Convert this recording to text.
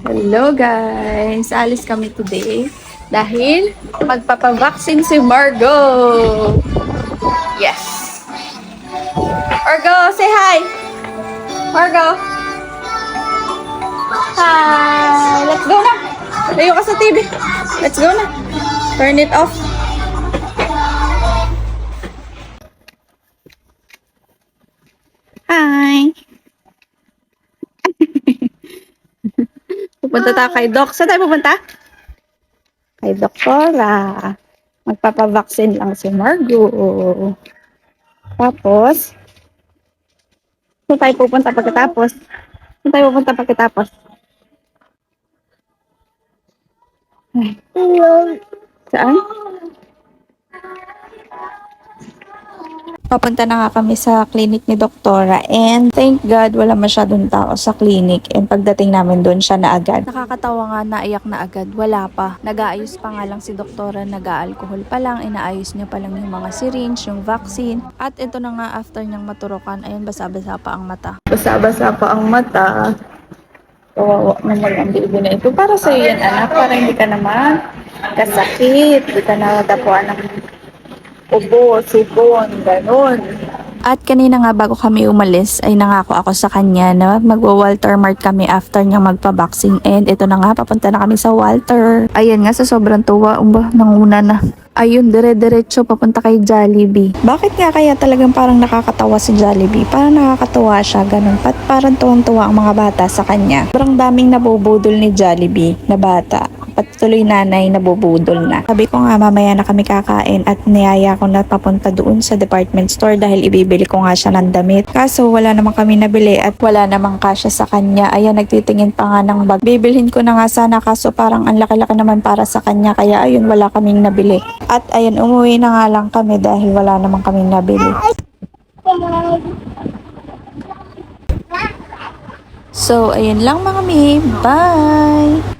Hello guys! Alis kami today dahil magpapavaksin si Margo! Yes! Margo, say hi! Margo! Hi! Let's go na! Layo ka sa TV! Let's go na! Turn it off! Hi! Pupunta tayo kay Doc. Saan tayo pupunta? Kay Doktora. Magpapavaksin lang si Margo. Tapos, saan tayo pupunta pagkatapos? Saan tayo pupunta pagkatapos? Ay, saan? Papunta na nga kami sa clinic ni Doktora and thank God wala masyadong tao sa clinic and pagdating namin doon siya na agad. Nakakatawa nga, naiyak na agad, wala pa. Nag-aayos pa nga lang si Doktora, nag-aalkohol pa lang, inaayos niya pa lang yung mga syringe, yung vaccine. At ito na nga after niyang maturukan, ayun basa-basa pa ang mata. Basa-basa pa ang mata. Kawawa naman ang baby na ito. Para sa yan anak, para hindi ka naman kasakit, hindi ka na dapuan ng ubo, sipon, ganun. At kanina nga bago kami umalis ay nangako ako sa kanya na magwa-Walter Mart kami after niyang magpa-boxing and ito na nga papunta na kami sa Walter. Ayan nga sa sobrang tuwa, nanguna na. Ayun, dire-diretso papunta kay Jollibee. Bakit nga kaya talagang parang nakakatawa si Jollibee? Parang nakakatawa siya, ganun. Parang tuwang-tuwa ang mga bata sa kanya. Parang daming nabubudol ni Jollibee na bata. Patuloy nanay nabubudol na. Sabi ko nga mamaya na kami kakain at niyaya ko na papunta doon sa department store dahil ibibili ko nga siya ng damit. Kaso wala naman kami nabili at wala namang kasya sa kanya. Ayan, nagtitingin pa nga ng bag. Bibilhin ko na nga sana kaso parang ang laki-laki naman para sa kanya kaya ayun wala kaming nabili. At ayun, umuwi na nga lang kami dahil wala namang kaming nabili. So, ayun lang mga mi. Bye!